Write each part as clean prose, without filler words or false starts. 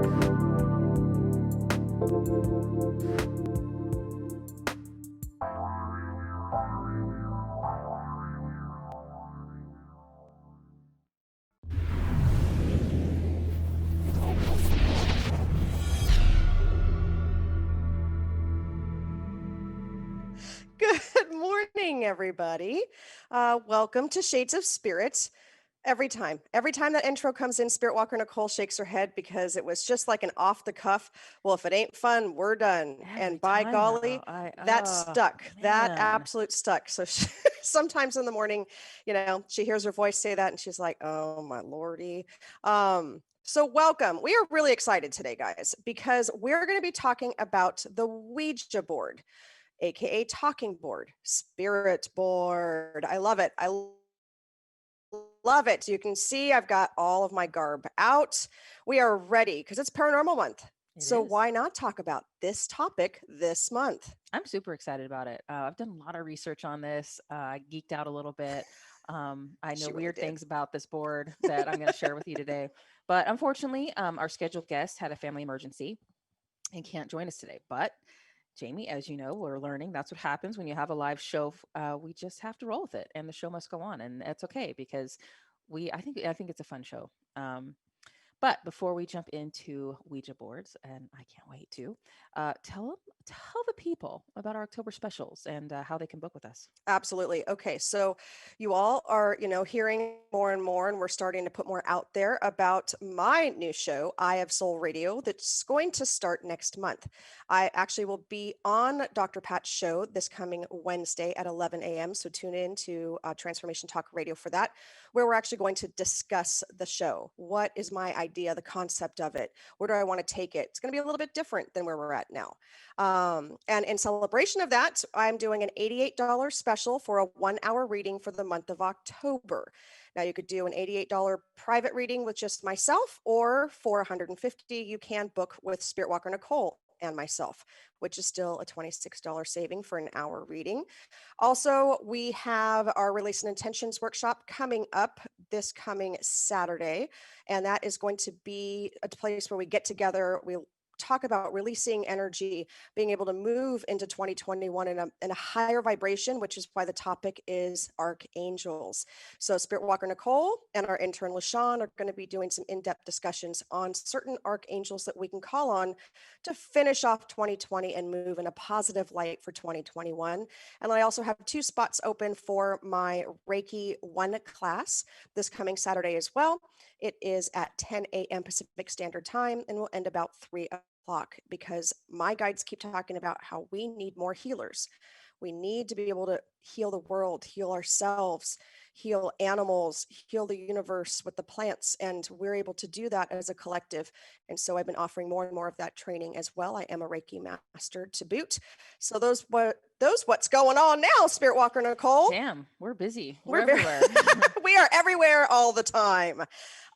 Good morning, everybody. Welcome to Shades of Spirits. Every time that intro comes in, Spiritwalker Nicole shakes her head because it was just like an off the cuff. Well, if it ain't fun, we're done. Every And by time golly, though, I that oh stuck. That man. absolute stuck. So sometimes in the morning, she hears her voice say that and she's like, oh my lordy. So welcome. We are really excited today, guys, because we're going to be talking about the Ouija board, aka talking board, spirit board. I love it. I love it. You can see I've got all of my garb out. We are ready because it's paranormal month. It So is. why not talk about this topic this month? I'm super excited about it. I've done a lot of research on this. I geeked out a little bit. I know She really weird did. things about this board that I'm going to share with you today. But unfortunately, our scheduled guest had a family emergency and can't join us today. But Jamie, as you know, we're learning that's what happens when you have a live show. We just have to roll with it, and the show must go on, and that's okay because I think it's a fun show. But before we jump into Ouija boards, and I can't wait to tell the people about our October specials and how they can book with us. Absolutely. Okay, so you all are, hearing more and more, and we're starting to put more out there about my new show, Eye of Soul Radio, that's going to start next month. I actually will be on Dr. Pat's show this coming Wednesday at 11 a.m. So tune in to Transformation Talk Radio for that, where we're actually going to discuss the show. What is my idea, the concept of it? Where do I want to take it? It's going to be a little bit different than where we're at now. And in celebration of that, I'm doing an $88 special for a 1 hour reading for the month of October. Now, you could do an $88 private reading with just myself, or for $150, you can book with Spiritwalker Nicole and myself, which is still a $26 saving for an hour reading. Also, we have our Release and Intentions workshop coming up this coming Saturday, and that is going to be a place where we get together. We talk about releasing energy, being able to move into 2021 in a higher vibration, which is why the topic is archangels. So Spirit Walker Nicole and our intern LaShawn are going to be doing some in-depth discussions on certain archangels that we can call on to finish off 2020 and move in a positive light for 2021. And I also have 2 spots open for my Reiki 1 class this coming Saturday as well. It is at 10 a.m. Pacific Standard Time and will end about 3 o'clock, because my guides keep talking about how we need more healers. We need to be able to heal the world, heal ourselves, heal animals, heal the universe with the plants. And we're able to do that as a collective. And so I've been offering more and more of that training as well. I am a Reiki master to boot. So those what's going on now, Spirit Walker Nicole. Damn, we're busy. We're We're very, everywhere. we are everywhere all the time.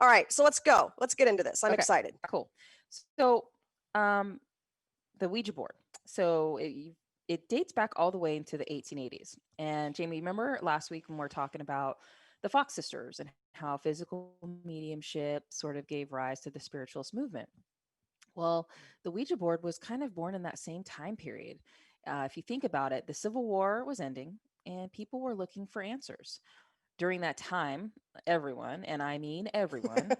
All right, so let's go. Let's get into this. I'm Okay, excited. cool. So, um, the Ouija board. So it dates back all the way into the 1880s. And Jamie, remember last week when we were talking about the Fox sisters and how physical mediumship sort of gave rise to the spiritualist movement? Well, the Ouija board was kind of born in that same time period. If you think about it, the Civil War was ending and people were looking for answers. During that time, everyone, and I mean everyone,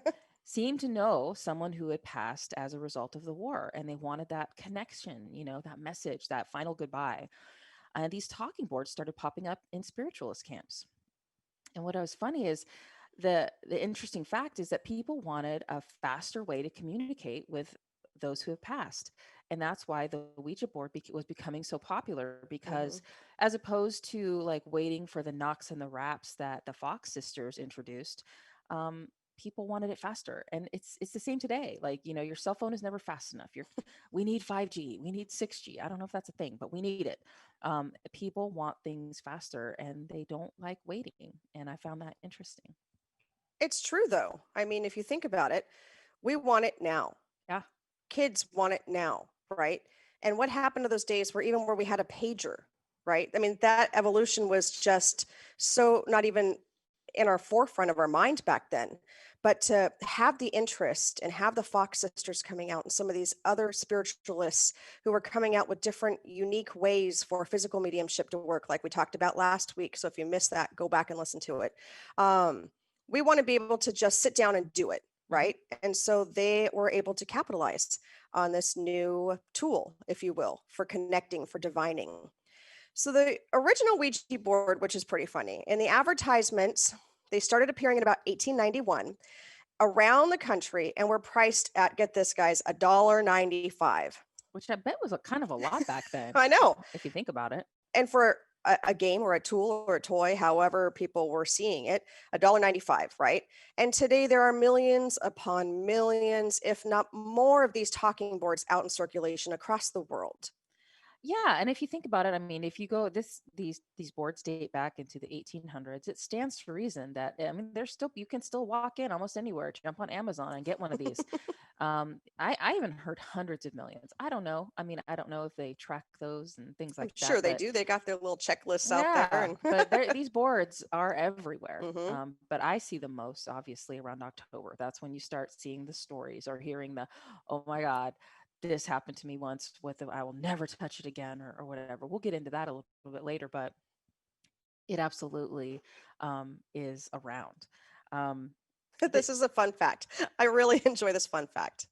seemed to know someone who had passed as a result of the war, and they wanted that connection, that message, that final goodbye. And these talking boards started popping up in spiritualist camps. And what was funny is the interesting fact is that people wanted a faster way to communicate with those who have passed. And that's why the Ouija board was becoming so popular, because Mhm. as opposed to like waiting for the knocks and the raps that the Fox sisters introduced, people wanted it faster. And it's the same today. Like, your cell phone is never fast enough. We need 5G, we need 6G. I don't know if that's a thing, but we need it. People want things faster and they don't like waiting. And I found that interesting. It's true, though. I mean, if you think about it, we want it now. Yeah. Kids want it now, right? And what happened to those days where we had a pager, right? I mean, that evolution was just so not even in our forefront of our mind back then. But to have the interest and have the Fox sisters coming out and some of these other spiritualists who are coming out with different unique ways for physical mediumship to work, like we talked about last week. So if you missed that, go back and listen to it. Um, we want to be able to just sit down and do it, Mhm. right? And so they were able to capitalize on this new tool, if you will, for connecting, for divining. So the original Ouija board, which is pretty funny, in the advertisements, they started appearing in about 1891 around the country and were priced at, get this, guys, $1.95. Which I bet was a kind of a lot back then, I know. if you think about it. And for a game or a tool or a toy, however people were seeing it, $1.95, right? And today there are millions upon millions, if not more, of these talking boards out in circulation across the world. Yeah, and if you think about it, I mean, if you go these boards date back into the 1800s. It stands to reason that I mean, there's still you can still walk in almost anywhere, jump on Amazon and get one of these. I even heard hundreds of millions. I don't know. I mean, I don't know if they track those and things I'm like sure that, they but do. They got their little checklists out there yeah, and but these boards are everywhere. hmm But I see them most obviously around October. That's when you start seeing the stories or hearing the, oh my God, this happened to me once with the, I will never touch it again, or whatever. We'll get into that a little bit later, but it absolutely is around. Um, the, this is a fun fact. I really enjoy this fun fact.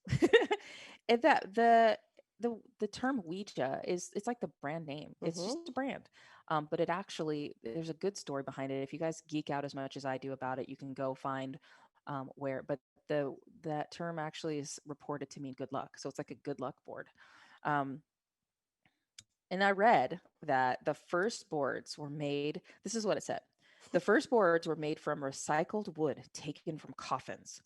and that the term Ouija is it's like the brand name. It's hmm just a brand. But it actually there's a good story behind it. If you guys geek out as much as I do about it, you can go find where. But the that term actually is reported to mean good luck. So it's like a good luck board. Um, and I read that the first boards were made. This is what it said. The first boards were made from recycled wood taken from coffins.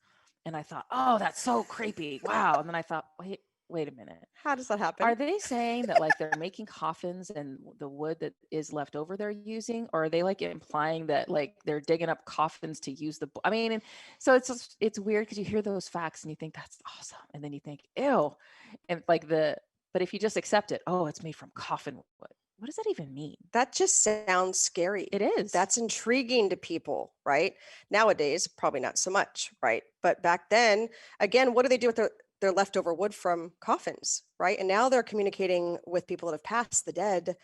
And I thought, oh, that's so creepy. Wow. And then I thought, wait a minute. How does that happen? Are they saying that like they're making coffins and the wood that is left over they're using, or are they like implying that like they're digging up coffins to use I mean, and so it's weird because you hear those facts and you think that's awesome, and then you think ew, and like but if you just accept it, oh, it's made from coffin wood. What does that even mean? That just sounds scary. It is. That's intriguing to people, right? Nowadays, probably not so much, right? But back then, again, what do they do with their leftover wood from coffins, right? And now they're communicating with people that have passed, the dead.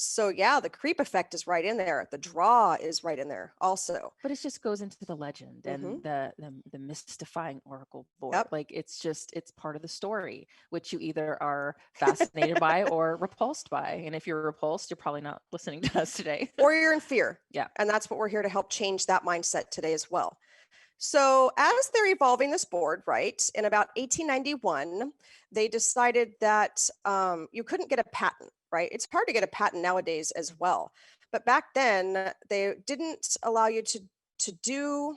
So yeah, the creep effect is right in there. The draw is right in there also. But it just goes into the legend hmm and the mystifying oracle board. Yep. Like it's part of the story, which you either are fascinated by or repulsed by. And if you're repulsed, you're probably not listening to us today. Or you're in fear. Yeah. And that's what we're here to help change that mindset today as well. So, as they're evolving this board, right, in about 1891, they decided that you couldn't get a patent, right? It's hard to get a patent nowadays as well. But back then, they didn't allow you to do,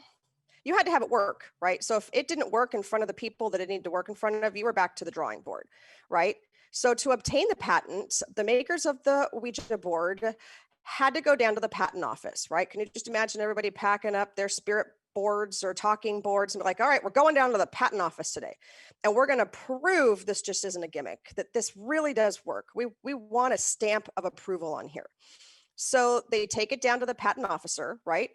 you had to have it work, right? So, if it didn't work in front of the people that it needed to work in front of, you were back to the drawing board, right? So, to obtain the patent, the makers of the Ouija board had to go down to the patent office, right? Can you just imagine everybody packing up their spirit boards or talking boards and be like, all right, we're going down to the patent office today. And we're going to prove this just isn't a gimmick, that this really does work. We want a stamp of approval on here. So they take it down to the patent officer, right?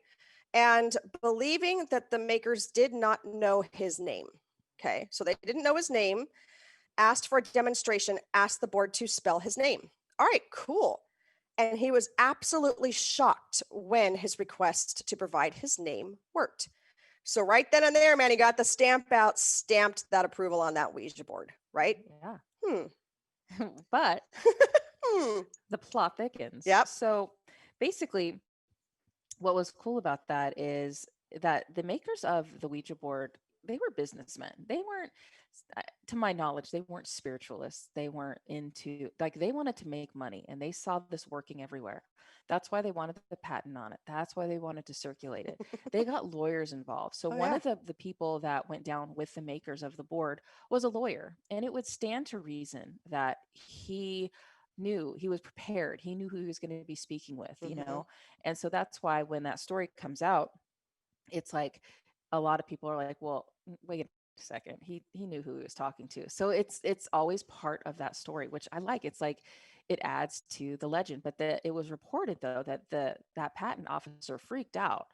And believing that the makers did not know his name. Okay. So they didn't know his name, asked for a demonstration, asked the board to spell his name. All right, cool. And he was absolutely shocked when his request to provide his name worked. So right then and there, man, he got the stamp out, stamped that approval on that Ouija board, right? Yeah. Hmm. But Hmm. the plot thickens. Yep. So basically, what was cool about that is that the makers of the Ouija board, they were businessmen. They weren't, to my knowledge, they weren't spiritualists. They weren't into, like, they wanted to make money and they saw this working everywhere. That's why they wanted the patent on it. That's why they wanted to circulate it. They got lawyers involved. So Oh one yeah. of the people that went down with the makers of the board was a lawyer. And it would stand to reason that he was prepared. He knew who he was going to be speaking with, hmm and so that's why when that story comes out, it's like a lot of people are like, well, wait a second, he knew who he was talking to. So it's always part of that story, which I like. It's like it adds to the legend. But it was reported though that that patent officer freaked out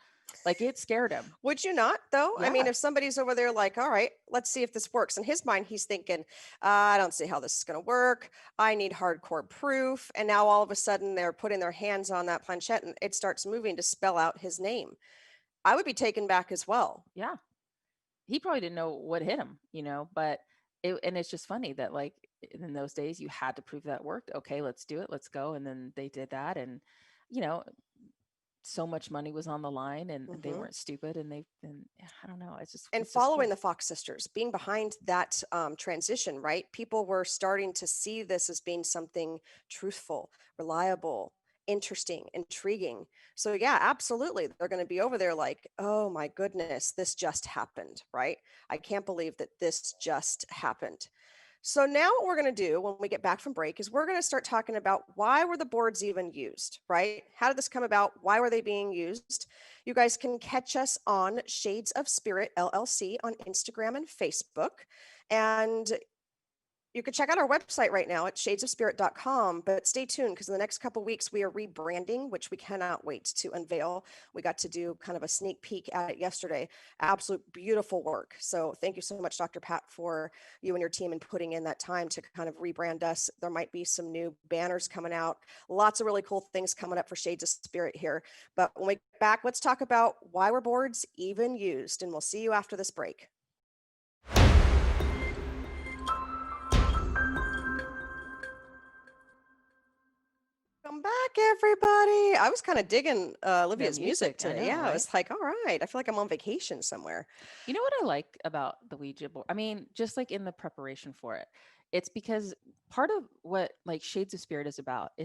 Like it scared him. Would you not, though? I mean, Yeah. if somebody's over there like, all right, let's see if this works. In his mind, he's thinking, I don't see how this is going to work. I need hardcore proof. And now all of a sudden they're putting their hands on that planchette and it starts moving to spell out his name. I would be taken back as well. Yeah. He probably didn't know what hit him, but and it's just funny that like in those days you had to prove that worked. Okay, let's do it. Let's go. And then they did that. And, you know, so much money was on the line and they Hmm. weren't stupid and I don't know. And It's just following cool. the Fox sisters, being behind that transition, right? People were starting to see this as being something truthful, reliable, interesting, intriguing. So, yeah, absolutely. They're going to be over there like, oh my goodness, this just happened, right? I can't believe that this just happened. So now what we're going to do when we get back from break is we're going to start talking about why were the boards even used, right? How did this come about? Why were they being used? You guys can catch us on Shades of Spirit LLC on Instagram and Facebook. And you can check out our website right now at shadesofspirit.com, but stay tuned because in the next couple of weeks we are rebranding, which we cannot wait to unveil. We got to do kind of a sneak peek at it yesterday. Absolute beautiful work. So thank you so much, Dr. Pat, for you and your team and putting in that time to kind of rebrand us. There might be some new banners coming out. Lots of really cool things coming up for Shades of Spirit here. But when we get back, let's talk about why were boards even used, and we'll see you after this break. Welcome back, everybody. I was kind of digging The Olivia's music music, I today. know, Yeah, I right? was like, all right, I feel like I'm on vacation somewhere. You know what I like about the Ouija board? I mean, just like in the preparation for it, it's because part of what like Shades of Spirit is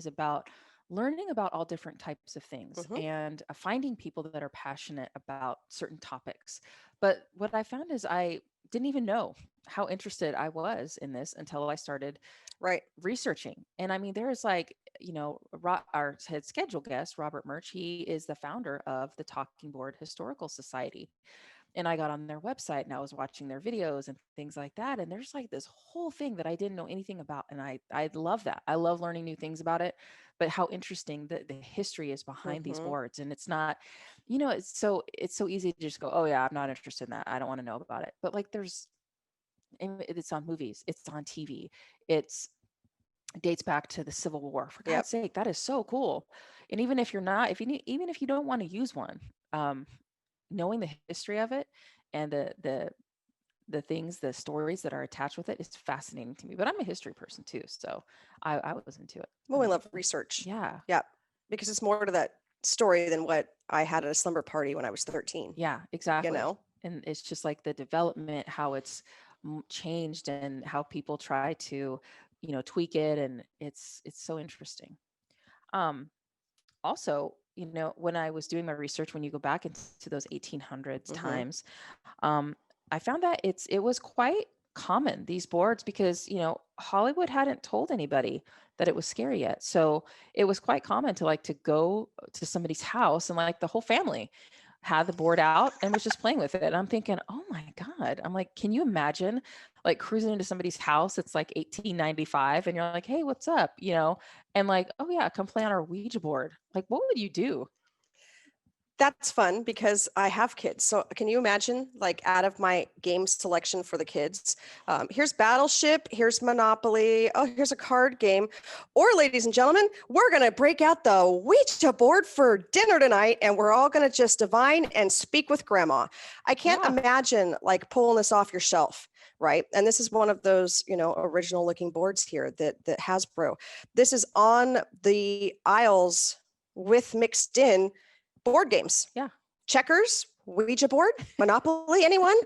about learning about all different types of things Hmm. and finding people that are passionate about certain topics. But what I found is I didn't even know how interested I was in this until I started Right. researching. And I mean, there's like, our head scheduled guest, Robert Murch, he is the founder of the Talking Board Historical Society, and I got on their website and I was watching their videos and things like that. And there's like this whole thing that I didn't know anything about. And I love that. I love learning new things about it, but how interesting the history is behind these Hmm. boards. And it's not, it's so easy to just go, oh yeah, I'm not interested in that. I don't want to know about it. But like and it's on movies, it's on TV, it's dates back to the Civil War. For Yep. God's sake, that is so cool. And even if you're not, if you need, even if you don't want to use one, knowing the history of it and the things, the stories that are attached with it is fascinating to me. But I'm a history person too, so I was into it. Well, we love research. Yeah, Yeah, because it's more to that story than what I had at a slumber party when I was 13, yeah, you exactly. know? And it's just like the development, how it's changed, and how people try to, tweak it, and it's so interesting. Um, Also, when I was doing my research, when you go back into those 1800s Hmm. times, um, I found that it was quite common, these boards, because Hollywood hadn't told anybody that it was scary yet. So it was quite common to like to go to somebody's house and like the whole family had the board out and was just playing with it. And I'm thinking, oh my God. I'm like, can you imagine like cruising into somebody's house? It's like 1895 and you're like, hey, what's up? And like, oh yeah, come play on our Ouija board. Like, what would you do? That's fun because I have kids. So can you imagine, like, out of my game selection for the kids, here's Battleship, here's Monopoly, oh, here's a card game. Or, ladies and gentlemen, we're going to break out the Ouija board for dinner tonight and we're all going to just divine and speak with grandma. I can't Yeah. imagine like pulling this off your shelf. Right. And this is one of those, original looking boards here that Hasbro. This is on the aisles with mixed in board games, Yeah. checkers, Ouija board, Monopoly, anyone?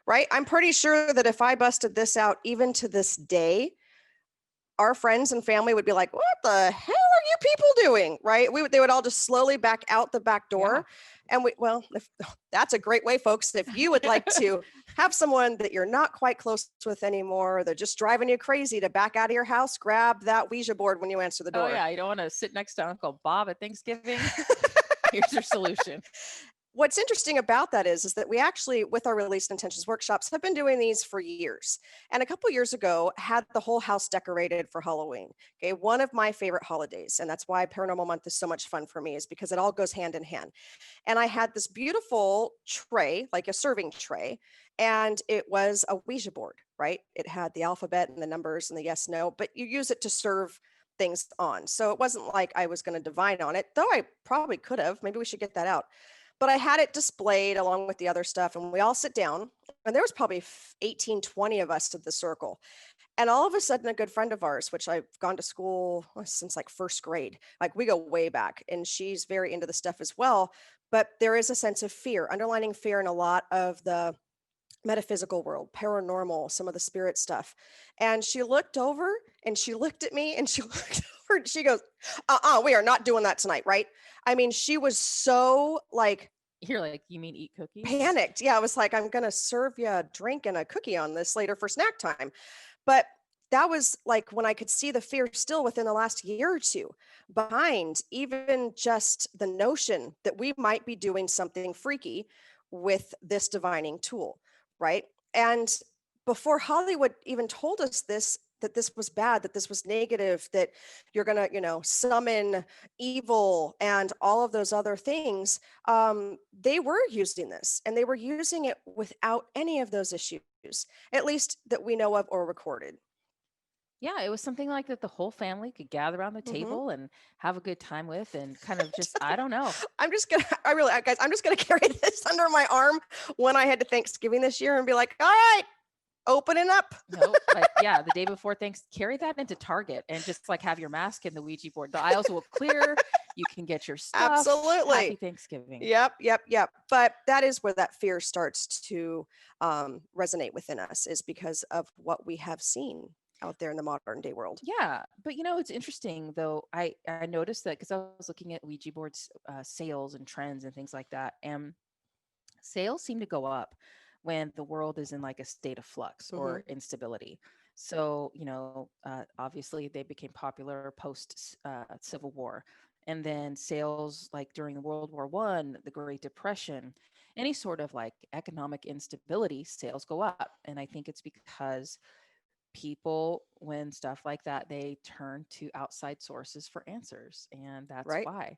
Right? I'm pretty sure that if I busted this out, even to this day, our friends and family would be like, "What the hell are you people doing?" Right? They would all just slowly back out the back Yeah. door, and if, that's a great way, folks. If you would like to have someone that you're not quite close with anymore, they're just driving you crazy to back out of your house, grab that Ouija board when you answer the Oh door. yeah. You don't want to sit next to Uncle Bob at Thanksgiving. Here's your solution. What's interesting about that is that we actually, with our release intentions workshops, have been doing these for years. And a couple years ago, had the whole house decorated for Halloween. Okay, one of my favorite holidays, and that's why Paranormal Month is so much fun for me, is because it all goes hand in hand. And I had this beautiful tray, like a serving tray, and it was a Ouija board, right? It had the alphabet and the numbers and the yes, no, but you use it to serve things on. So it wasn't like I was going to divine on it, though I probably could have. Maybe we should get that out. But I had it displayed along with the other stuff, and we all sit down, and there was probably 18, 20 of us at the circle. And all of a sudden, a good friend of ours, which I've gone to school since like first grade, like we go way back, and she's very into the stuff as well. But there is a sense of fear, underlining fear in a lot of the metaphysical world, paranormal, some of the spirit stuff. And she looked over and she looked at me and she looked over and she goes, we are not doing that tonight, right? I mean, she was so like You're like, you mean eat cookies? panicked. Yeah, I was like, I'm gonna serve you a drink and a cookie on this later for snack time. But that was like when I could see the fear still within the last year or two behind even just the notion that we might be doing something freaky with this divining tool, right? And before Hollywood even told us this, that this was bad, that this was negative, that you're gonna, summon evil and all of those other things, they were using this and they were using it without any of those issues, at least that we know of or recorded. Yeah, it was something like that the whole family could gather around the Mhm. table and have a good time with and kind of just, I don't know. I'm just gonna guys, I'm just gonna carry this under my arm when I head to Thanksgiving this year and be like, all right, opening up. No, like, yeah, the day before things, carry that into Target and just like have your mask in the Ouija board. The aisles will clear. You can get your stuff. Happy Absolutely. Thanksgiving. Yep, yep, yep. But that is where that fear starts to resonate within us, is because of what we have seen out there in the modern day world. Yeah, but it's interesting though. I noticed that because I was looking at Ouija boards sales and trends and things like that, and sales seem to go up when the world is in like a state of flux Hmm. or instability. So, obviously they became popular post Civil War. And then sales like during World War One, the Great Depression, any sort of like economic instability, sales go up. And I think it's because people, when stuff like that, they turn to outside sources for answers, and that's Right? why.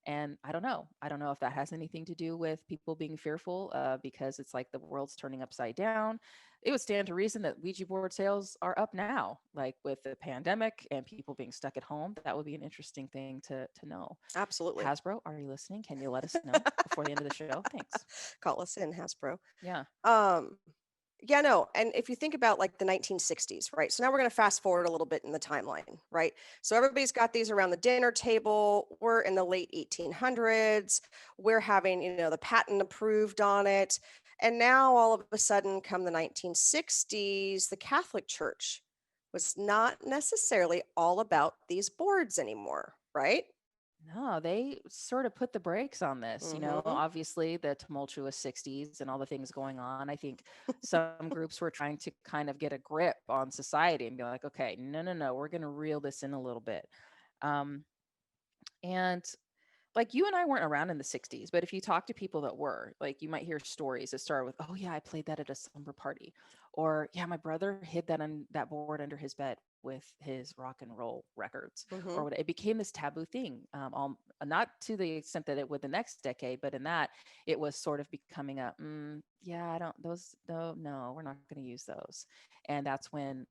And I don't know if that has anything to do with people being fearful, because it's like the world's turning upside down. It would stand to reason that Ouija board sales are up now, like with the pandemic and people being stuck at home. That would be an interesting thing to know. Absolutely. Hasbro, are you listening? Can you let us know before the end of the show? Thanks. Call us in, Hasbro. Yeah. Um, Yeah, no. And if you think about like the 1960s, right? So now we're going to fast forward a little bit in the timeline, right? So everybody's got these around the dinner table. We're in the late 1800s. We're having, the patent approved on it. And now all of a sudden, come the 1960s, the Catholic Church was not necessarily all about these boards anymore, right? No, they sort of put the brakes on this. Mm-hmm. Obviously the tumultuous 60s and all the things going on. I think some groups were trying to kind of get a grip on society and be like, okay, no, no, no, we're going to reel this in a little bit. Um, and like you and I weren't around in the 60s, but if you talk to people that were, like you might hear stories that start with, "Oh yeah, I played that at a slumber party." Or, "Yeah, my brother hid that board under his bed with his rock and roll records." Mm-hmm. Or what, it became this taboo thing. Not to the extent that it would the next decade, but in that it was sort of becoming a, yeah, I don't those no, no, we're not going to use those. And that's when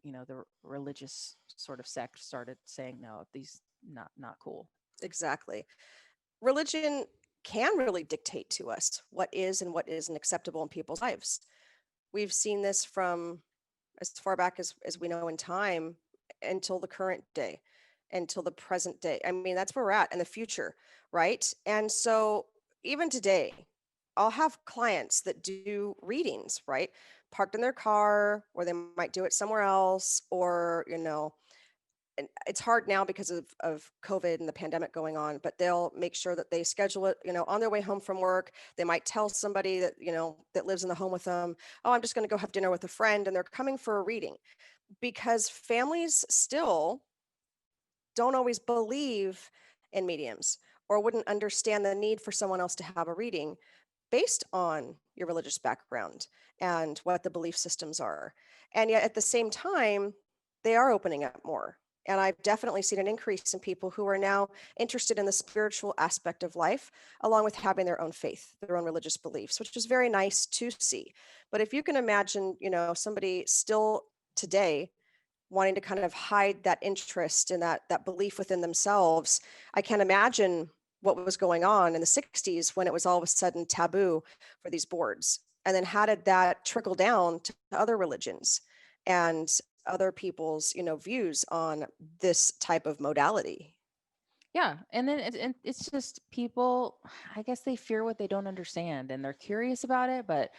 the religious sort of sect started saying, "No, these not cool." Exactly. Religion can really dictate to us what is and what isn't acceptable in people's lives. We've seen this from as far back as we know in time until the current day, until the present day. I mean, that's where we're at in the future, right? And so even today, I'll have clients that do readings, right? Parked in their car, or they might do it somewhere else, or, and it's hard now because of COVID and the pandemic going on, but they'll make sure that they schedule it, on their way home from work. They might tell somebody that, that lives in the home with them, oh, I'm just going to go have dinner with a friend, and they're coming for a reading, because families still don't always believe in mediums, or wouldn't understand the need for someone else to have a reading based on your religious background and what the belief systems are. And yet at the same time, they are opening up more. And I've definitely seen an increase in people who are now interested in the spiritual aspect of life, along with having their own faith, their own religious beliefs, which is very nice to see. But if you can imagine, somebody still today wanting to kind of hide that interest and that belief within themselves, I can't imagine what was going on in the 60s when it was all of a sudden taboo for these boards. And then how did that trickle down to other religions and other people's, views on this type of modality? Yeah, and then it's just people, I guess they fear what they don't understand and they're curious about it, but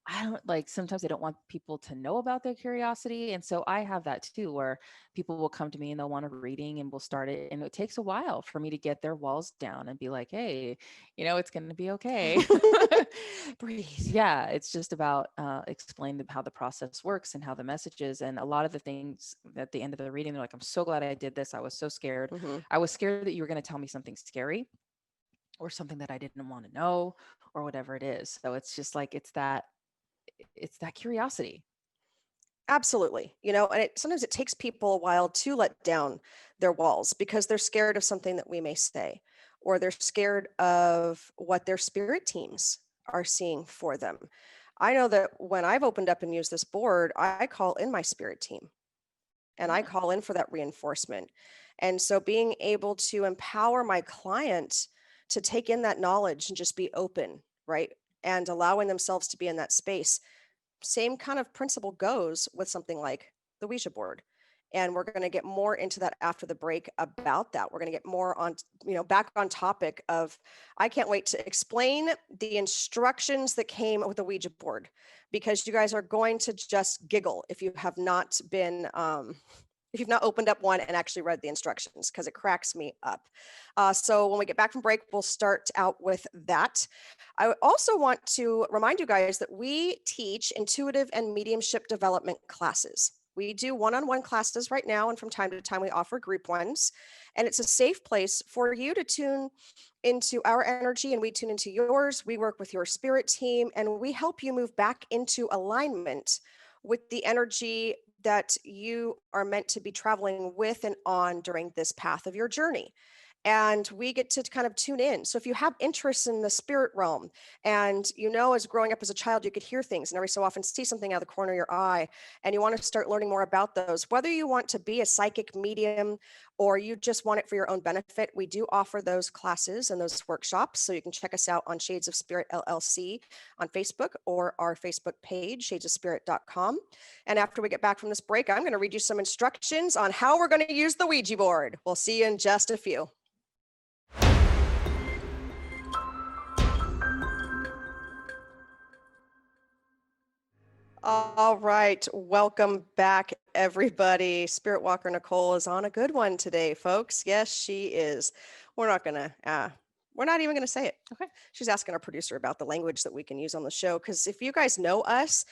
I don't like sometimes they don't want people to know about their curiosity. And so I have that too, where people will come to me and they'll want a reading and we'll start it. And it takes a while for me to get their walls down and be like, hey, it's going to be okay. Breathe. Yeah, it's just about explaining how the process works and how the message is. And a lot of the things at the end of the reading, they're like, I'm so glad I did this. I was so scared. Hmm. I was scared that you were going to tell me something scary or something that I didn't want to know or whatever it is. So it's just like, it's that curiosity. Absolutely. And sometimes it takes people a while to let down their walls because they're scared of something that we may say, or they're scared of what their spirit teams are seeing for them. I know that when I've opened up and used this board, I call in my spirit team and I Mm. call in for that reinforcement. And so being able to empower my client to take in that knowledge and just be open, right? And allowing themselves to be in that space, same kind of principle goes with something like the Ouija board. And we're going to get more into that after the break about that. We're going to get more on, back on topic of, I can't wait to explain the instructions that came with the Ouija board, because you guys are going to just giggle if you have not been, if you've not opened up one and actually read the instructions, because it cracks me up. So when we get back from break, we'll start out with that. I also want to remind you guys that we teach intuitive and mediumship development classes. We do one-on-one classes right now, and from time to time we offer group ones. And it's a safe place for you to tune into our energy and we tune into yours. We work with your spirit team and we help you move back into alignment with the energy that you are meant to be traveling with and on during this path of your journey. And we get to kind of tune in. So if you have interest in the spirit realm, and as growing up as a child, you could hear things and every so often see something out of the corner of your eye, and you want to start learning more about those, whether you want to be a psychic medium or you just want it for your own benefit, we do offer those classes and those workshops. So you can check us out on Shades of Spirit LLC on Facebook or our Facebook page, shadesofspirit.com. And after we get back from this break, I'm going to read you some instructions on how we're going to use the Ouija board. We'll see you in just a few. All right, welcome back, everybody. Spiritwalker Nicole is on a good one today, folks. Yes, she is. We're not gonna. We're not even gonna say it. Okay. She's asking our producer about the language that we can use on the show, because if you guys know us,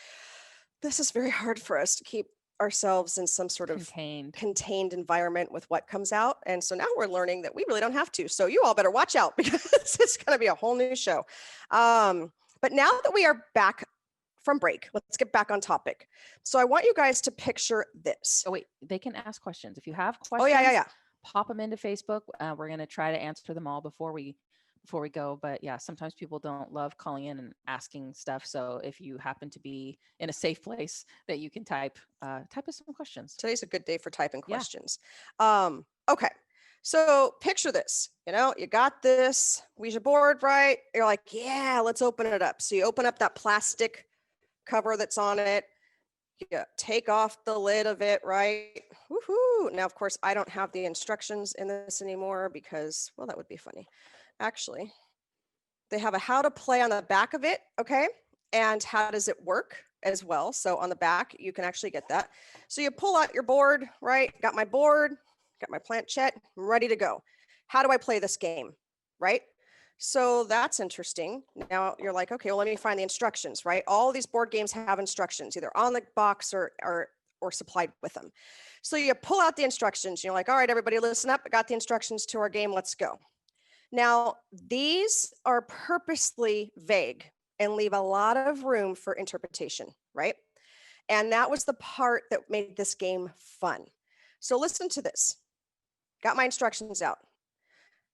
this is very hard for us to keep ourselves in some sort of Contained. contained environment with what comes out. And so now we're learning that we really don't have to. So you all better watch out because it's going to be a whole new show. But now that we are back from break, let's get back on topic. So I want you guys to picture this. Oh, wait, they can ask questions. If you have Oh, yeah, questions, yeah. pop them into Facebook. We're going to try to answer them all before we go. But yeah, sometimes people don't love calling in and asking stuff. So if you happen to be in a safe place that you can type us some questions. Today's a good day for typing Yeah. questions. Okay. So picture this, you got this Ouija board, right? You're like, yeah, let's open it up. So you open up that plastic cover that's on it. You take off the lid of it, right? Woohoo. Now, of course, I don't have the instructions in this anymore because, well, that would be funny. Actually, they have a how to play on the back of it, okay? And how does it work as well. So on the back, you can actually get that. So you pull out your board, right? Got my board, got my planchette, I'm ready to go. How do I play this game, right? So that's interesting. Now you're like, okay, well, let me find the instructions, right? All these board games have instructions, either on the box or supplied with them. So you pull out the instructions. You're like, all right, everybody, listen up. I got the instructions to our game. Let's go. Now, these are purposely vague and leave a lot of room for interpretation, right? And that was the part that made this game fun. So listen to this. Got my instructions out.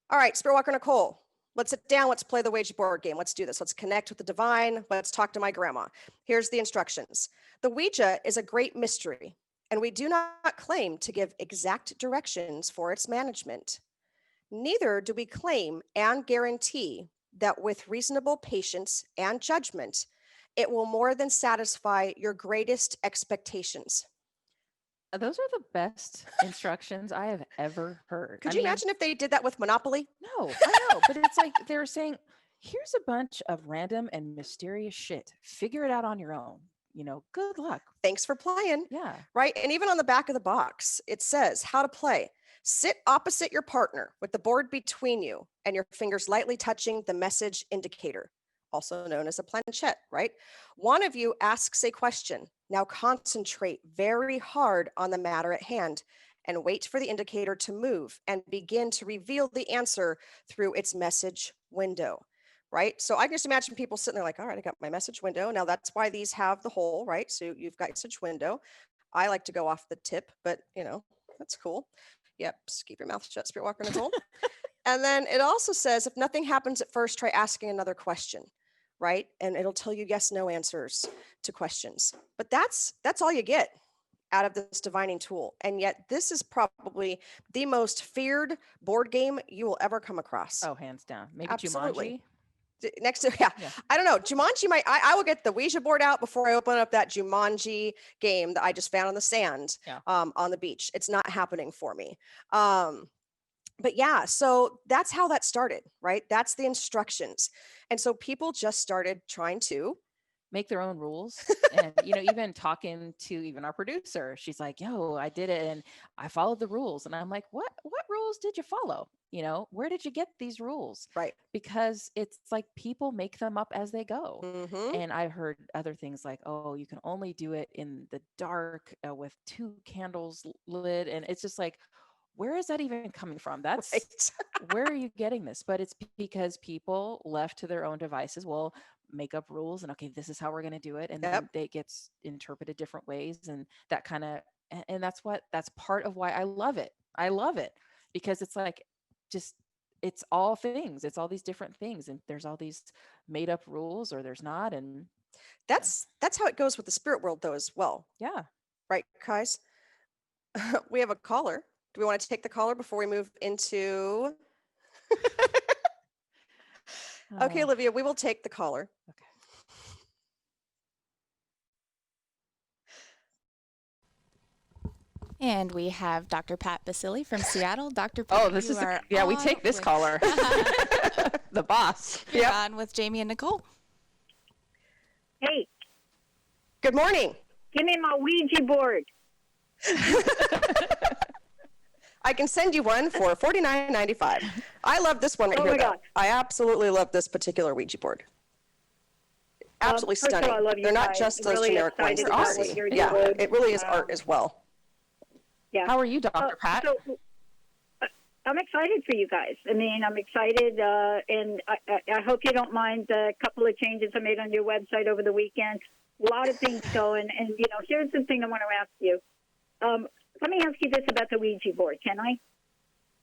All right, Spiritwalker Nicole, let's sit down. Let's play the Ouija board game. Let's do this. Let's connect with the divine. Let's talk to my grandma. Here's the instructions. The Ouija is a great mystery, and we do not claim to give exact directions for its management. Neither do we claim and guarantee that with reasonable patience and judgment, it will more than satisfy your greatest expectations. Those are the best instructions I have ever heard. Could you imagine if they did that with Monopoly? No, I know, but it's like they're saying, here's a bunch of random and mysterious shit. Figure it out on your own. Good luck. Thanks for playing. Yeah. Right. And even on the back of the box, it says how to play. Sit opposite your partner with the board between you and your fingers lightly touching the message indicator, also known as a planchette, right? One of you asks a question. Now concentrate very hard on the matter at hand and wait for the indicator to move and begin to reveal the answer through its message window. Right. So I can just imagine people sitting there like, all right, I got my message window. Now that's why these have the hole, right? So you've got message window. I like to go off the tip, but that's cool. Yep. Just keep your mouth shut, Spiritwalker Nicole. And then it also says, if nothing happens at first, try asking another question, right? And it'll tell you yes, no answers to questions. But that's all you get out of this divining tool. And yet this is probably the most feared board game you will ever come across. Oh, hands down. Maybe Absolutely. Jumanji. Next to I don't know. Jumanji I will get the Ouija board out before I open up that Jumanji game that I just found on the sand on the beach. It's not happening for me. But yeah, so that's how that started, right? That's the instructions. And so people just started trying to make their own rules. And even talking to even our producer, she's like, yo, I did it and I followed the rules. And I'm like, what rules did you follow? Where did you get these rules? Right. Because it's like people make them up as they go. Mm-hmm. And I heard other things like, oh, you can only do it in the dark with 2 candles lit. And it's just like, where is that even coming from? That's right. Where are you getting this? But it's because people left to their own devices will make up rules and okay, this is how we're going to do it. And then it gets interpreted different ways. And that kind of, and that's part of why I love it. I love it because it's like, just, it's all things. It's all these different things. And there's all these made up rules or there's not. And that's how it goes with the spirit world though, as well. Yeah. Right, guys? We have a caller. Do we want to take the caller before we move into? Okay, Olivia, we will take the caller. Okay. And we have Dr. Pat Basili from Seattle. Dr. Pat, oh, this is we take this caller. The boss. You're on with Jaime and Nicole. Hey. Good morning. Give me my Ouija board. I can send you one for $49.95. I love this one right here. My God. I absolutely love this particular Ouija board. Absolutely stunning. All, I love you They're not guys. just those really generic ones. They're awesome. awesome. Yeah, it really is art as well. Yeah. How are you, Dr. Pat? So, I'm excited for you guys. I mean, I'm excited, and I hope you don't mind the couple of changes I made on your website over the weekend. A lot of things going, and here's the thing I want to ask you. Let me ask you this about the Ouija board, can I?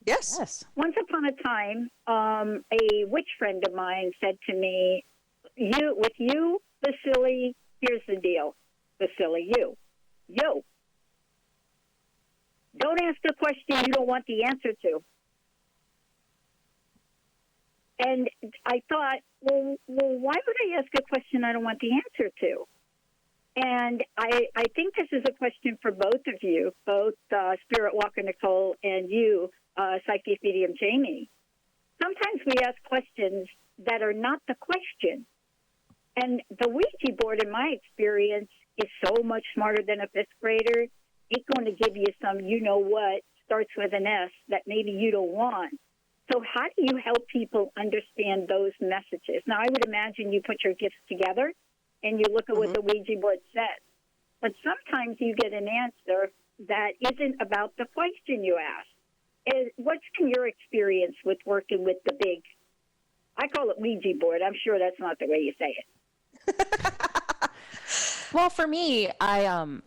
Yes. Once upon a time, a witch friend of mine said to me, you, Vasily, here's the deal. Vasily, you, don't ask a question you don't want the answer to. And I thought, well, why would I ask a question I don't want the answer to? And I think this is a question for both of you, both Spiritwalker Nicole and you, Psychic Medium Jaime. Sometimes we ask questions that are not the question. And the Ouija board, in my experience, is so much smarter than a fifth grader. It's going to give you some you-know-what, starts with an S, that maybe you don't want. So how do you help people understand those messages? Now, I would imagine you put your gifts together and you look at what the Ouija board says. But sometimes you get an answer that isn't about the question you asked. what's been your experience with working with the big, I call it Ouija board. I'm sure that's not the way you say it. Well, for me, and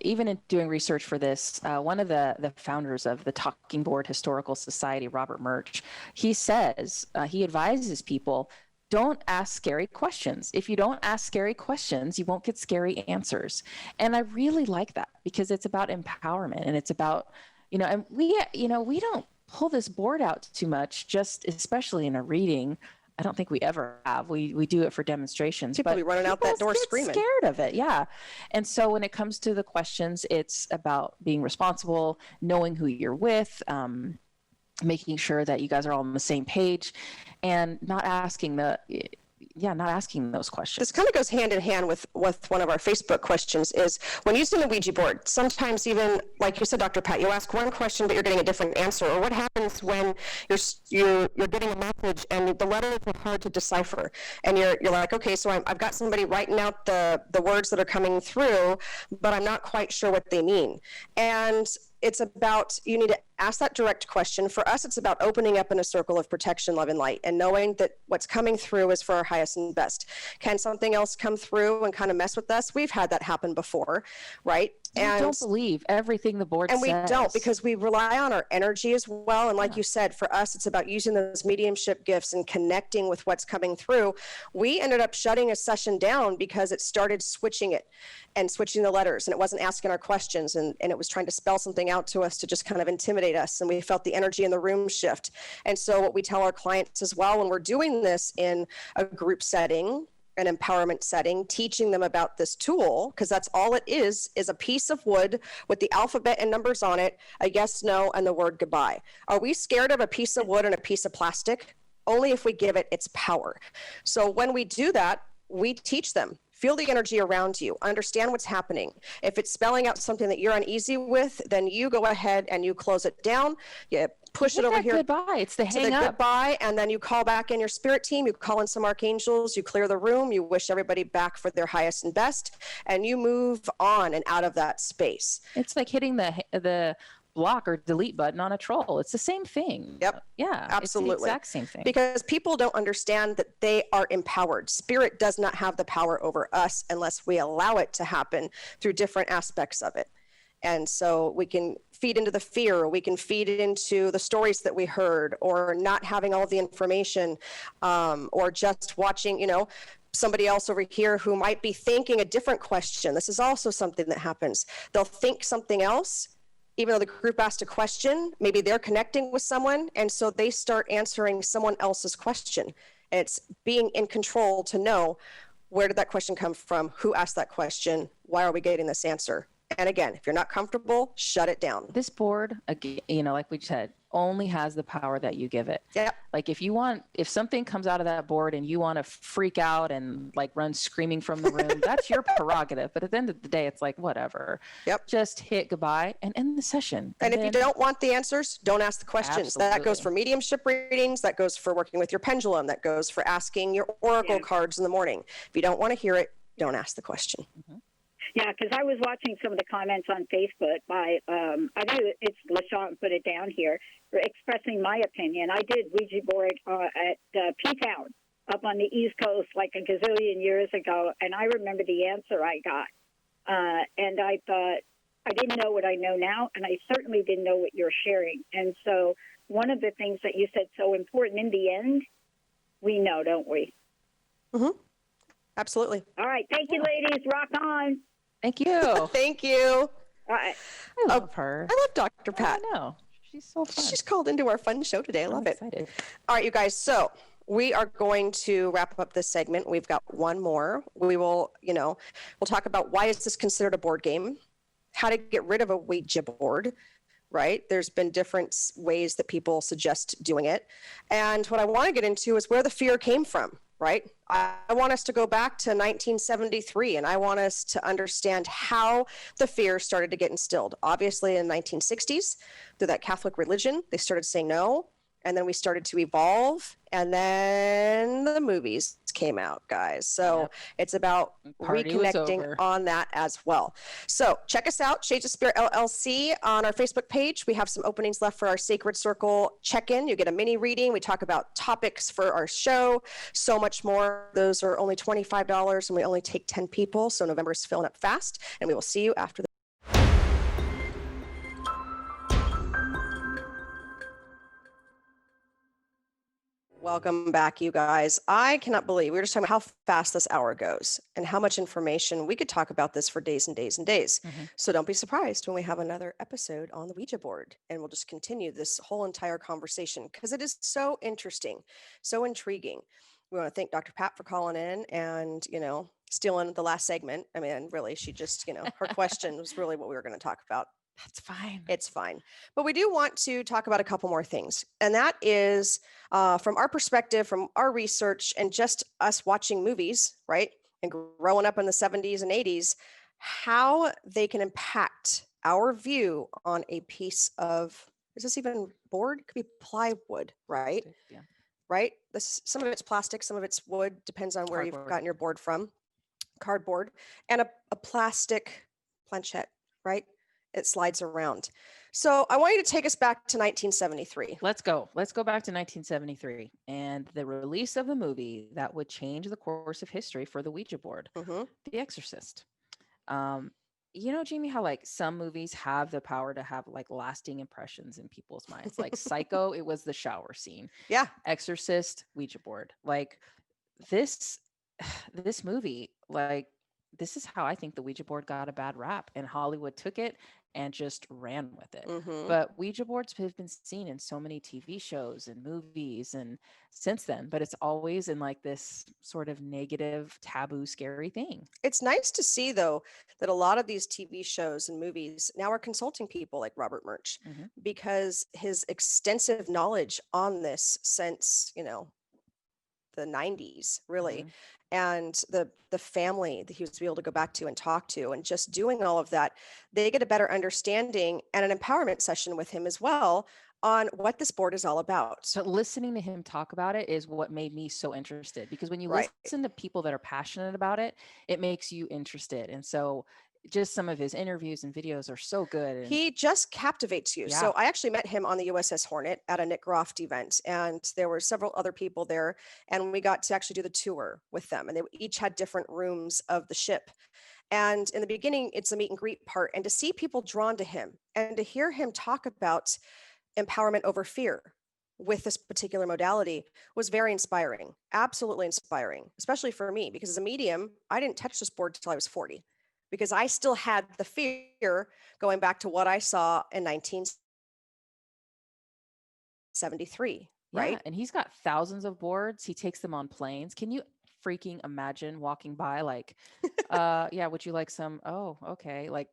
even in doing research for this, one of the founders of the Talking Board Historical Society, Robert Murch, he says, he advises people, don't ask scary questions. If you don't ask scary questions, you won't get scary answers. And I really like that because it's about empowerment and it's about, and we don't pull this board out too much, just especially in a reading. I don't think we ever have. We do it for demonstrations. People be running out that door get screaming. Scared of it, yeah. And so when it comes to the questions, it's about being responsible, knowing who you're with, making sure that you guys are all on the same page, and not asking those questions. This kind of goes hand in hand with one of our Facebook questions is when using the Ouija board, sometimes even, like you said, Dr. Pat, you ask one question, but you're getting a different answer. Or what happens when you're getting a message and the letters are hard to decipher. And you're like, okay, so I've got somebody writing out the words that are coming through, but I'm not quite sure what they mean. And it's about, you need to ask that direct question. For us, it's about opening up in a circle of protection, love, and light, and knowing that what's coming through is for our highest and best. Can something else come through and kind of mess with us? We've had that happen before, right? And don't believe everything the board says. And we don't, because we rely on our energy as well. And like you said, for us, it's about using those mediumship gifts and connecting with what's coming through. We ended up shutting a session down because it started switching it and switching the letters, and it wasn't asking our questions, and it was trying to spell something out to us to just kind of intimidate us, and we felt the energy in the room shift. And so what we tell our clients as well when we're doing this in a group setting, an empowerment setting, teaching them about this tool, because that's all it is a piece of wood with the alphabet and numbers on it, a yes, no, and the word goodbye. Are we scared of a piece of wood and a piece of plastic? Only if we give it its power. So when we do that, we teach them. Feel the energy around you. Understand what's happening. If it's spelling out something that you're uneasy with, then you go ahead and you close it down. You push it over here. Goodbye. It's the hang up. Goodbye, and then you call back in your spirit team. You call in some archangels. You clear the room. You wish everybody back for their highest and best, and you move on and out of that space. It's like hitting the block or delete button on a troll. It's the same thing. Yep. Yeah. Absolutely. It's the exact same thing. Because people don't understand that they are empowered. Spirit does not have the power over us unless we allow it to happen through different aspects of it. And so we can feed into the fear, or we can feed into the stories that we heard, or not having all of the information, or just watching, somebody else over here who might be thinking a different question. This is also something that happens. They'll think something else, even though the group asked a question. Maybe they're connecting with someone, and so they start answering someone else's question. And it's being in control to know, where did that question come from? Who asked that question? Why are we getting this answer? And again, if you're not comfortable, shut it down. This board, again, like we said, only has the power that you give it. Yeah. Like if something comes out of that board and you want to freak out and like run screaming from the room, that's your prerogative. But at the end of the day, it's like, whatever. Yep. Just hit goodbye and end the session. And if you don't want the answers, don't ask the questions. Absolutely. That goes for mediumship readings. That goes for working with your pendulum. That goes for asking your oracle cards in the morning. If you don't want to hear it, don't ask the question. Mm-hmm. Yeah, because I was watching some of the comments on Facebook by, I know it's LaShawn put it down here, for expressing my opinion. I did Ouija board at P-Town up on the East Coast like a gazillion years ago, and I remember the answer I got. And I thought, I didn't know what I know now, and I certainly didn't know what you're sharing. And so one of the things that you said so important, in the end, we know, don't we? Mm-hmm. Absolutely. All right. Thank you, ladies. Rock on. Thank you. Thank you. All right. I love her. I love Dr. Pat. I know. She's so fun. She's called into our fun show today. I love it. Excited. All right, you guys. So we are going to wrap up this segment. We've got one more. We will, we'll talk about why is this considered a board game, how to get rid of a Ouija board, right? There's been different ways that people suggest doing it. And what I want to get into is where the fear came from, right? I want us to go back to 1973, and I want us to understand how the fear started to get instilled. Obviously, in the 1960s, through that Catholic religion, they started saying no. and then we started to evolve, and then the movies came out, guys. So Yep. it's about Party was reconnecting over. on that as well. So check us out, Shades of Spirit LLC, on our Facebook page. We have some openings left for our Sacred Circle check-in. You get a mini reading. We talk about topics for our show, so much more. Those are only $25, and we only take 10 people. So November is filling up fast, and we will see you after the Welcome back, you guys. I cannot believe we were just talking about how fast this hour goes and how much information. We could talk about this for days and days and days. Mhm. So don't be surprised when we have another episode on the Ouija board, and we'll just continue this whole entire conversation because it is so interesting, so intriguing. We want to thank Dr. Pat for calling in and, stealing the last segment. I mean, really, she just, her question was really what we were going to talk about. That's fine. It's fine. But we do want to talk about a couple more things. And that is from our perspective, from our research, and just us watching movies, right? And growing up in the 70s and 80s, how they can impact our view on a piece of, is this even board? It could be plywood, right? Plastic, yeah. Right? Some of it's plastic, some of it's wood, depends on where you've Cardboard. gotten your board from. Cardboard, and a plastic planchette, right? It slides around. So I want you to take us back to 1973. Let's go. Let's go back to 1973 and the release of the movie that would change the course of history for the Ouija board, hmm The Exorcist. Um, Jamie, how like some movies have the power to have like lasting impressions in people's minds. Like Psycho, it was the shower scene. Yeah. Exorcist, Ouija board. Like this this movie, like this is how I think the Ouija board got a bad rap, and Hollywood took it and just ran with it. hmm But Ouija boards have been seen in so many TV shows and movies and since then, but it's always in like this sort of negative, taboo, scary thing. It's nice to see, though, that a lot of these TV shows and movies now are consulting people like Robert Murch Mhm. because his extensive knowledge on this since, the 90s, really. Mhm. And the family that he was able to go back to and talk to, and just doing all of that, they get a better understanding and an empowerment session with him as well on what this board is all about. But listening to him talk about it is what made me so interested because when you Right. listen to people that are passionate about it, it makes you interested. And so just some of his interviews and videos are so good. And He just captivates you. Yeah. So I actually met him on the USS Hornet at a Nick Groft event, and there were several other people there, and we got to actually do the tour with them, and they each had different rooms of the ship. And in the beginning, it's a meet and greet part, and to see people drawn to him and to hear him talk about empowerment over fear with this particular modality was very inspiring, absolutely inspiring, especially for me, because as a medium, I didn't touch this board until I was 40, because I still had the fear going back to what I saw in 1973, yeah, right? and he's got thousands of boards. He takes them on planes. Can you freaking imagine walking by like, yeah, would you like some? Oh, okay, like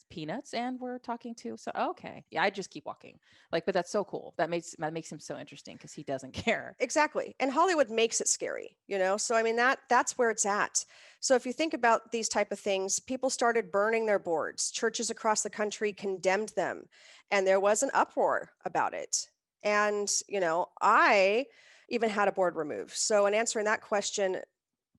peanuts, and we're talking to. So okay, yeah, I just keep walking. Like, but that's so cool. That makes him so interesting because he doesn't care. Exactly. And Hollywood makes it scary, So I mean that's where it's at. So if you think about these type of things, people started burning their boards. Churches across the country condemned them, and there was an uproar about it. And, I even had a board removed. So in answering that question,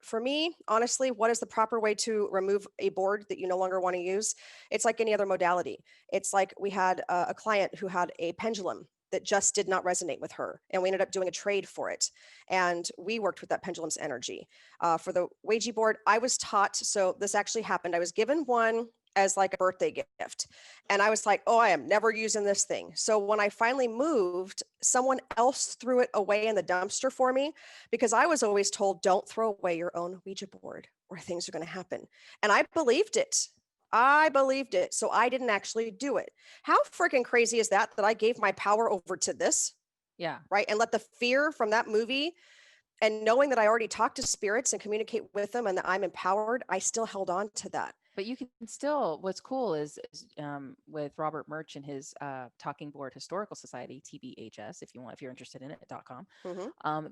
for me, honestly, what is the proper way to remove a board that you no longer want to use? It's like any other modality. It's like we had a client who had a pendulum that just did not resonate with her, and we ended up doing a trade for it. And we worked with that pendulum's energy. For the Ouija board, I was taught, so this actually happened. I was given one as like a birthday gift. And I was like, oh, I am never using this thing. So when I finally moved, someone else threw it away in the dumpster for me, because I was always told, don't throw away your own Ouija board or things are going to happen. And I believed it. I believed it. So I didn't actually do it. How freaking crazy is that I gave my power over to this, Yeah. right? And let the fear from that movie, and knowing that I already talked to spirits and communicate with them and that I'm empowered, I still held on to that. But you can still, what's cool is with Robert Murch and his Talking Board Historical Society, TBHS, if you're interested in it.com,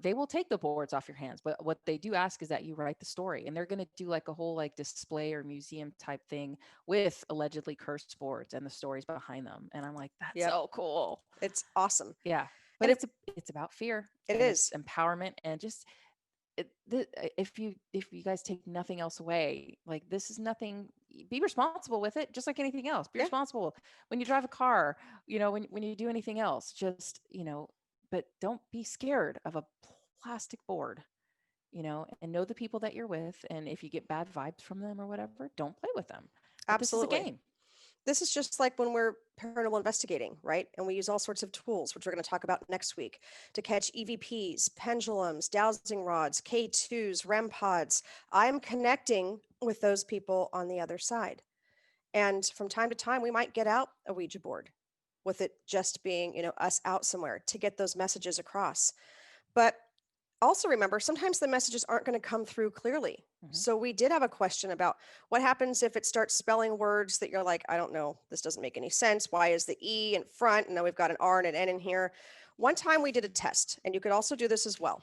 they will take the boards off your hands. But what they do ask is that you write the story, and they're going to do like a whole like display or museum type thing with allegedly cursed boards and the stories behind them. And I'm like, that's Yep. so cool. It's awesome. Yeah. But And it's about fear it and it's is. empowerment and just if you guys take nothing else away, like this is nothing. Be responsible with it, just like anything else. Be Yeah, responsible when you drive a car. When you do anything else, just but don't be scared of a plastic board. And know the people that you're with, and if you get bad vibes from them or whatever, don't play with them. But this is a absolutely. game. This is just like when we're paranormal investigating, right? And we use all sorts of tools, which we're going to talk about next week, to catch EVPs, pendulums, dowsing rods, K2s, REM pods. I'm connecting with those people on the other side. And from time to time, we might get out a Ouija board with it just being, us out somewhere to get those messages across. But also remember, sometimes the messages aren't going to come through clearly. Mhm. So we did have a question about what happens if it starts spelling words that you're like, I don't know, this doesn't make any sense. Why is the E in front? And now we've got an R and an N in here. One time we did a test, and you could also do this as well.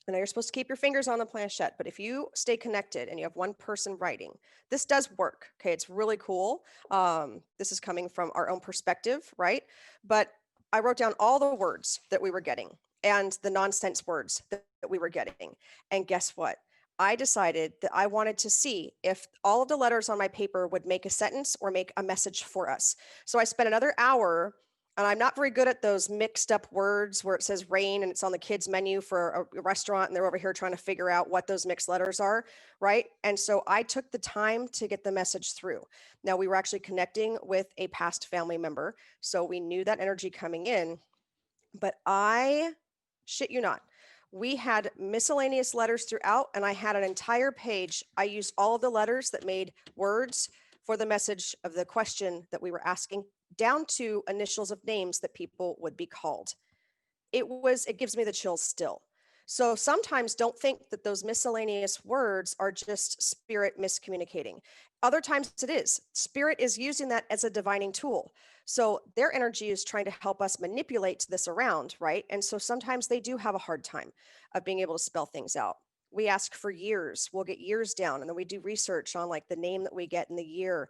I know you're supposed to keep your fingers on the planchette, but if you stay connected and you have one person writing, this does work. Okay, it's really cool. This is coming from our own perspective, right? But I wrote down all the words that we were getting and the nonsense words that we were getting. And guess what? I decided that I wanted to see if all of the letters on my paper would make a sentence or make a message for us. So I spent another hour, and I'm not very good at those mixed up words where it says rain and it's on the kids menu for a restaurant and they're over here trying to figure out what those mixed letters are, right? And so I took the time to get the message through. Now we were actually connecting with a past family member, so we knew that energy coming in, but I shit you not. We had miscellaneous letters throughout, and I had an entire page. I used all of the letters that made words for the message of the question that we were asking, down to initials of names that people would be called. It gives me the chills still. So sometimes don't think that those miscellaneous words are just spirit miscommunicating. Other times it is. Spirit is using that as a divining tool. So their energy is trying to help us manipulate this around, right? And so sometimes they do have a hard time of being able to spell things out. We ask for years, we'll get years down, and then we do research on like the name that we get in the year,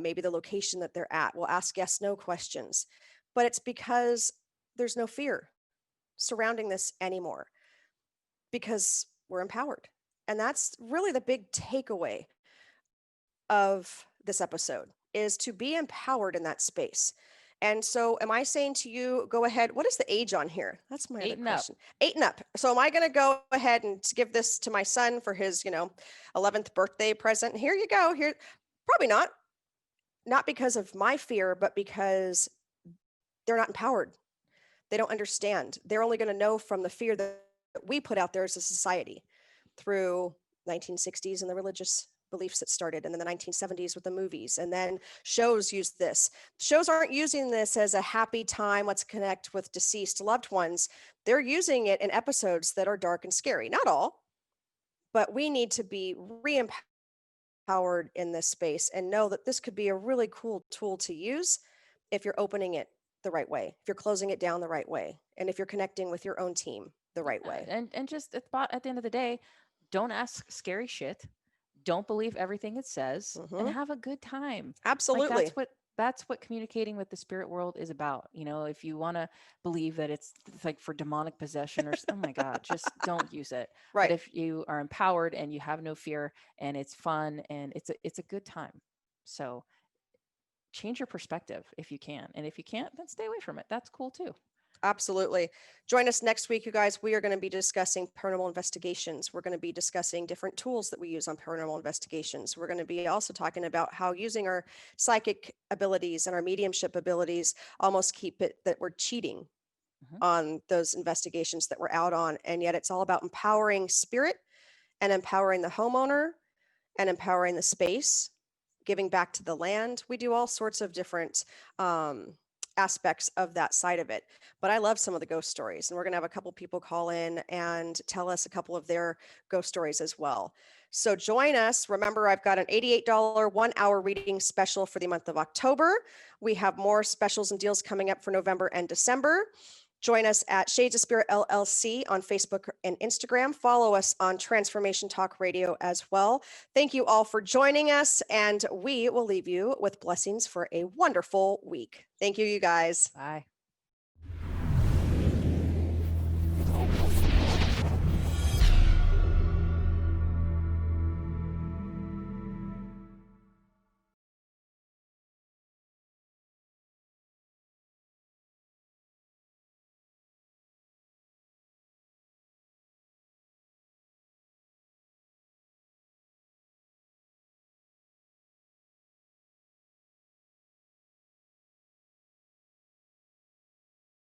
maybe the location that they're at. We'll ask yes, no questions. But it's because there's no fear surrounding this anymore because we're empowered. And that's really the big takeaway of this episode, is to be empowered in that space. And so am I saying to you, go ahead, what is the age on here? That's my other 8 and up. question. 8 and up. So am I going to go ahead and give this to my son for his, 11th birthday present? Here you go. Here, probably not. Not because of my fear, but because they're not empowered. They don't understand. They're only going to know from the fear that we put out there as a society through 1960s and the religious beliefs that started, and then the 1970s with the movies, and then shows used this. Shows aren't using this as a happy time, let's connect with deceased loved ones. They're using it in episodes that are dark and scary. Not all, but we need to be re-empowered in this space and know that this could be a really cool tool to use if you're opening it the right way, if you're closing it down the right way, and if you're connecting with your own team the right way. And just at the end of the day, don't ask scary shit. Don't believe everything it says, and Hmm. have a good time. Like Absolutely. that's what communicating with the spirit world is about. If you want to believe that it's like for demonic possession oh my god, just don't use it. But Right. if you are empowered and you have no fear and it's fun and it's a good time. So change your perspective if you can. And if you can't, then stay away from it. That's cool too. Absolutely. Join us next week, you guys. We are going to be discussing paranormal investigations. We're going to be discussing different tools that we use on paranormal investigations. We're going to be also talking about how using our psychic abilities and our mediumship abilities almost keep it that we're cheating Mhm. on those investigations that we're out on. And yet it's all about empowering spirit and empowering the homeowner and empowering the space, giving back to the land. We do all sorts of different aspects of that side of it. But I love some of the ghost stories, and we're going to have a couple people call in and tell us a couple of their ghost stories as well. So join us. Remember, I've got an $88 1-hour reading special for the month of October. We have more specials and deals coming up for November and December. Join us at Shades of Spirit LLC on Facebook and Instagram. Follow us on Transformation Talk Radio as well. Thank you all for joining us, and we will leave you with blessings for a wonderful week. Thank you, you guys. Bye.